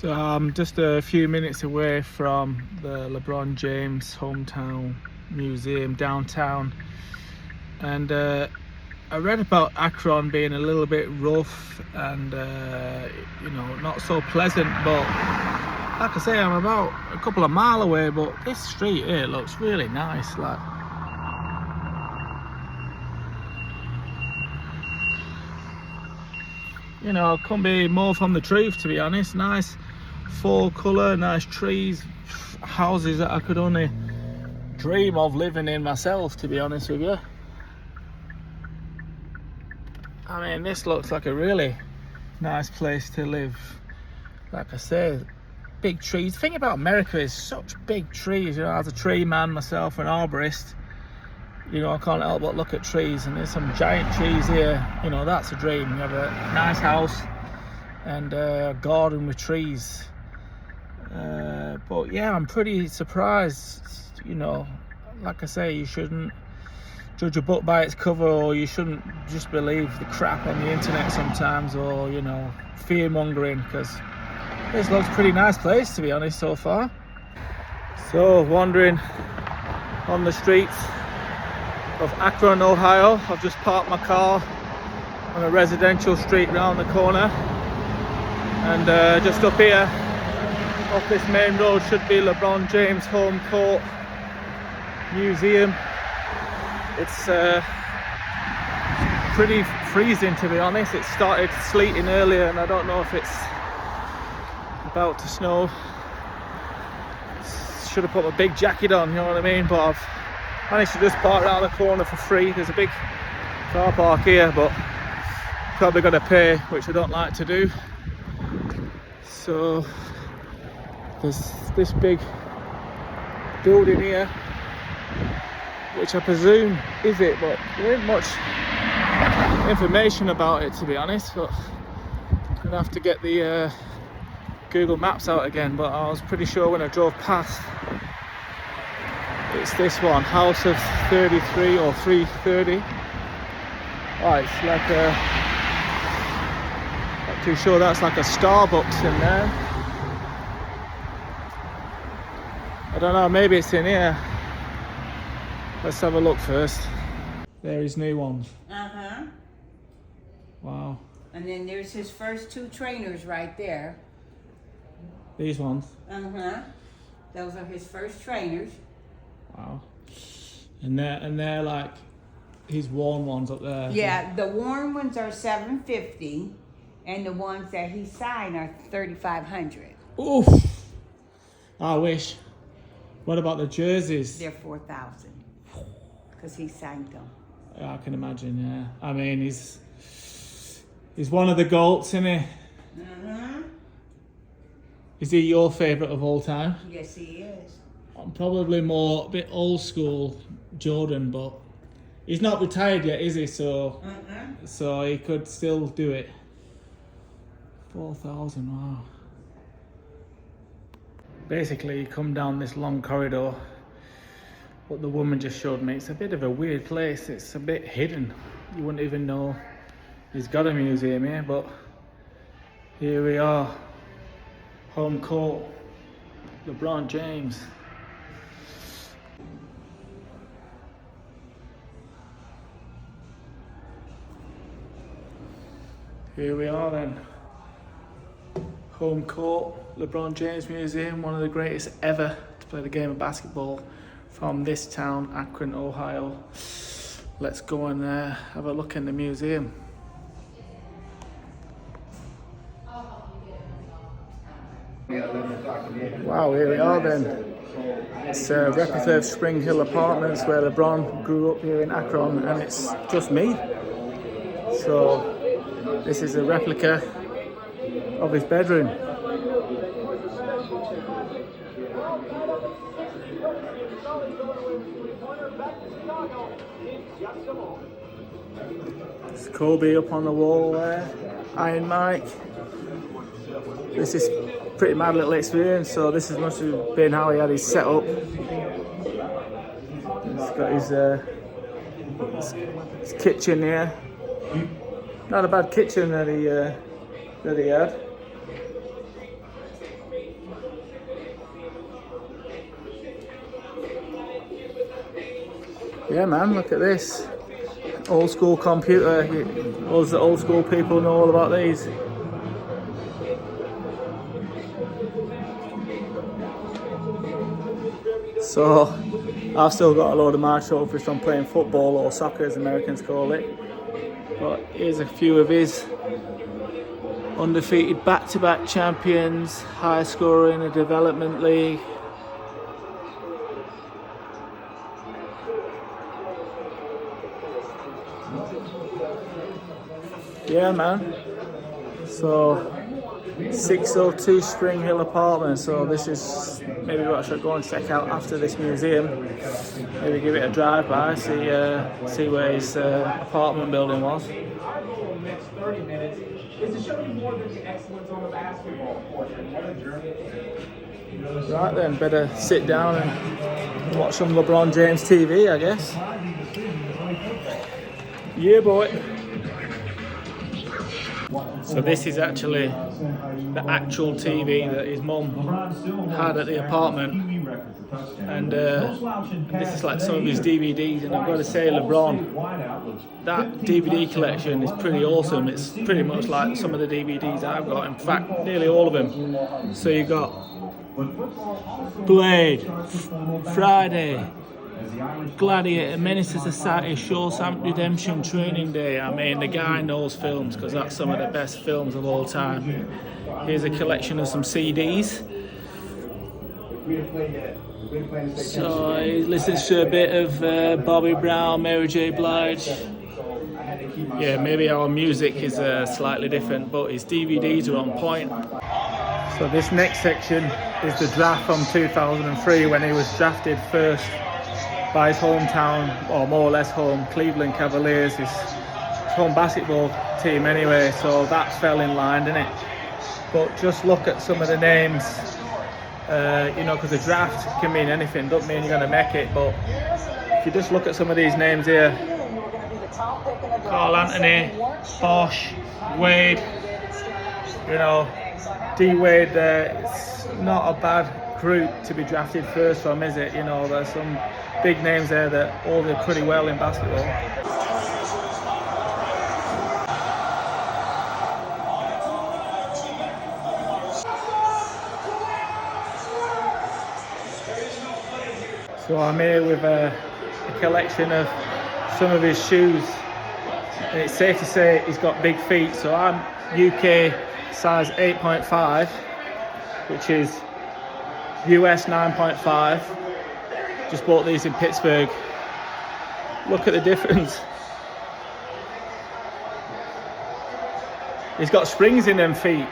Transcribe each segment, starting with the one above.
So I'm just a few minutes away from the LeBron James hometown museum downtown, and I read about Akron being a little bit rough and not so pleasant, but like I say, I'm about a couple of miles away, but this street here looks really nice. Like, couldn't be more from the truth, to be honest. Nice fall colour, nice trees, houses that I could only dream of living in myself, to be honest with you. I mean, this looks like a really nice place to live. Like I say, big trees. The thing about America is such big trees. As a tree man myself, an arborist, I can't help but look at trees, and there's some giant trees here. That's a dream. You have a nice house and a garden with trees. But yeah, I'm pretty surprised. Like I say, you shouldn't judge a book by its cover, or you shouldn't just believe the crap on the internet sometimes, or fear mongering, because this looks a pretty nice place, to be honest, so far. So wandering on the streets of Akron, Ohio. I've just parked my car on a residential street round the corner, and just up here off this main road should be LeBron James home court museum. It's pretty freezing, to be honest. It started sleeting earlier, and I don't know if it's about to snow. Should have put my big jacket on, you know what I mean? But I've managed to just park around the corner for free. There's a big car park here, but probably got to pay, which I don't like to do. So there's this big building here, which I presume is it, but there isn't much information about it, to be honest. But I'm gonna have to get the Google Maps out again, but I was pretty sure when I drove past it's this one, House of 33 or 330. Oh, it's like not too sure, that's like a Starbucks in there. I don't know, maybe it's in here. Let's have a look first. There is new ones. Uh-huh. Wow. And then there's his first two trainers right there. These ones? Uh-huh. Those are his first trainers. Wow. And they're like his worn ones up there. Yeah, the worn ones are $750, and the ones that he signed are $3,500. Oof. I wish. What about the jerseys? They're $4,000 because he signed them. I can imagine, yeah. I mean, he's one of the GOATs, isn't he? Uh-huh. Is he your favourite of all time? Yes, he is. I'm probably more a bit old school Jordan, but he's not retired yet, is he? So he could still do it. 4,000, wow. Basically, you come down this long corridor. What the woman just showed me, it's a bit of a weird place. It's a bit hidden. You wouldn't even know he's got a museum here, but here we are. Home court, LeBron James. Here we are then. Home court, LeBron James Museum, one of the greatest ever to play the game of basketball from this town, Akron, Ohio. Let's go and have a look in the museum. Wow, here we are then. It's a replica of Spring Hill Apartments where LeBron grew up here in Akron, and it's just me. So this is a replica of his bedroom. It's Kobe up on the wall there, Iron Mike. This is a pretty mad little experience, so this must have been how he had his setup. He's got his kitchen here. Not a bad kitchen that he had. Yeah, man, look at this. Old school computer. Us the old school people know all about these. So, I've still got a load of my trophies from playing football, or soccer as Americans call it. But here's a few of his undefeated back-to-back champions, high scorer in the development league. Yeah, man. So 602 Spring Hill Apartments. So this is maybe what I should go and check out after this museum. Maybe give it a drive by, see where his apartment building was. Next 30 minutes is to show you more than the excellence on the basketball court. What a journey. Right then, better sit down and watch some LeBron James TV, I guess. Yeah, boy. So this is actually the actual TV that his mum had at the apartment, and this is like some of his DVDs, and I've got to say, LeBron, that DVD collection is pretty awesome. It's pretty much like some of the DVDs I've got, in fact nearly all of them. So you got Blade, Friday, Gladiator, Menace to Society, Shawshank Redemption, Training Day. I mean, the guy knows films, because that's some of the best films of all time. Here's a collection of some CDs. So he listens to a bit of Bobby Brown, Mary J. Blige. Yeah, maybe our music is slightly different, but his DVDs are on point. So this next section is the draft from 2003, when he was drafted first by his hometown, or more or less home, Cleveland Cavaliers, his home basketball team anyway, so that fell in line, didn't it? But just look at some of the names, you know, because the draft can mean anything, doesn't mean you're going to make it, but if you just look at some of these names here, Carl Anthony, Bosh, Wade, you know, D Wade there, it's not a bad group to be drafted first from, is it? You know, there's some big names there that all did pretty well in basketball. So I'm here with a collection of some of his shoes, and it's safe to say he's got big feet. So I'm UK size 8.5, which is US 9.5. Just bought these in Pittsburgh. Look at the difference. He's got springs in them feet.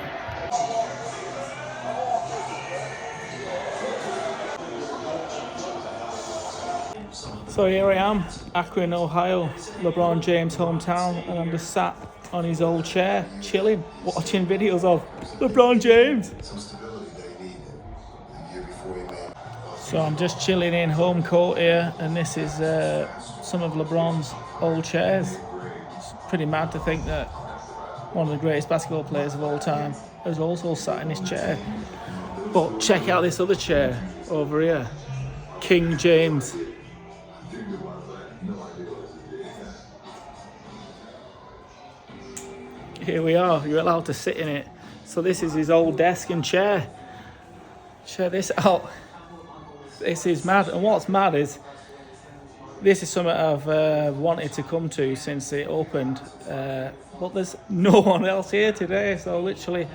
So here I am, Akron, Ohio, LeBron James' hometown, and I'm just sat on his old chair, chilling, watching videos of LeBron James. So I'm just chilling in home court here, and this is some of LeBron's old chairs. It's pretty mad to think that one of the greatest basketball players of all time has also sat in this chair. But check out this other chair over here, King James. Here we are, you're allowed to sit in it. So this is his old desk and chair. Check this out. This is mad, and what's mad is this is something I've wanted to come to since it opened, but there's no one else here today, so literally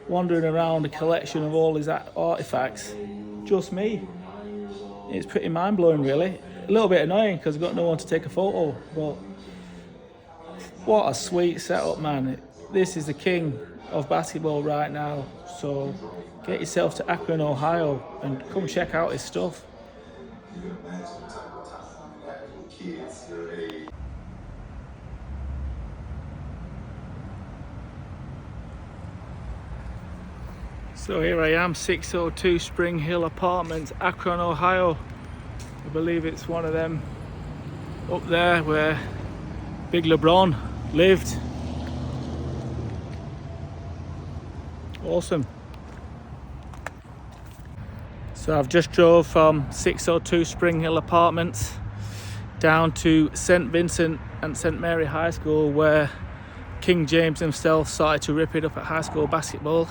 wandering around a collection of all his artifacts, just me. It's pretty mind-blowing, really. A little bit annoying because I've got no one to take a photo, but what a sweet setup, man. This is the king of basketball right now, so get yourself to Akron, Ohio, and come check out his stuff. So here I am, 602 Spring Hill Apartments, Akron, Ohio. I believe it's one of them up there where Big LeBron lived. Awesome. So I've just drove from 602 Spring Hill Apartments down to St. Vincent and St. Mary High School, where King James himself started to rip it up at high school basketball.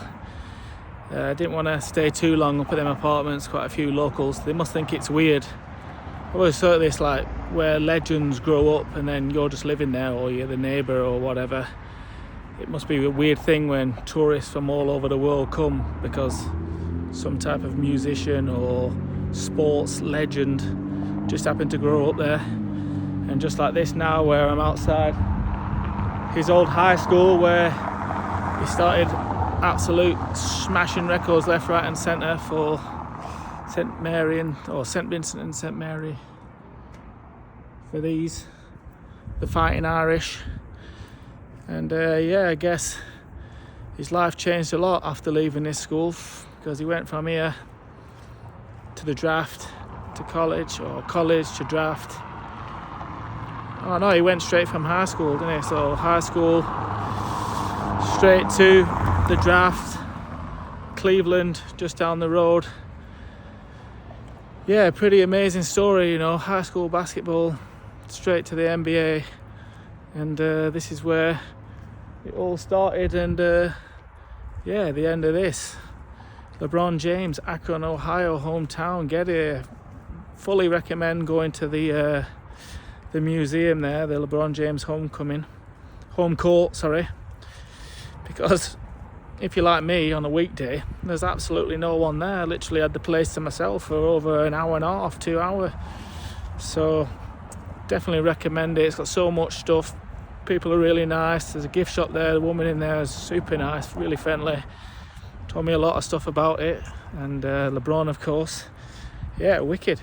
I didn't want to stay too long up at them apartments. Quite a few locals, they must think it's weird. I always thought this, like, where legends grow up and then you're just living there, or you're the neighbour or whatever. It must be a weird thing when tourists from all over the world come because some type of musician or sports legend just happened to grow up there. And just like this now, where I'm outside his old high school, where he started absolute smashing records left, right and centre for St. Mary or St. Vincent and St. Mary, for the Fighting Irish. And yeah, I guess his life changed a lot after leaving this school, because he went from here to the draft to college, or college to draft. Oh no, he went straight from high school, didn't he? So high school straight to the draft, Cleveland, just down the road. Yeah, pretty amazing story, you know, high school basketball straight to the NBA. And this is where it all started, and yeah, the end of this. LeBron James, Akron, Ohio, hometown. Get here. Fully recommend going to the museum there, the LeBron James home court, sorry. Because if you're like me on a weekday, there's absolutely no one there. I literally had the place to myself for over an hour and a half, 2 hours. So definitely recommend it. It's got so much stuff. People are really nice. There's a gift shop there. The woman in there is super nice, really friendly. Told me a lot of stuff about it. And LeBron, of course. Yeah, wicked.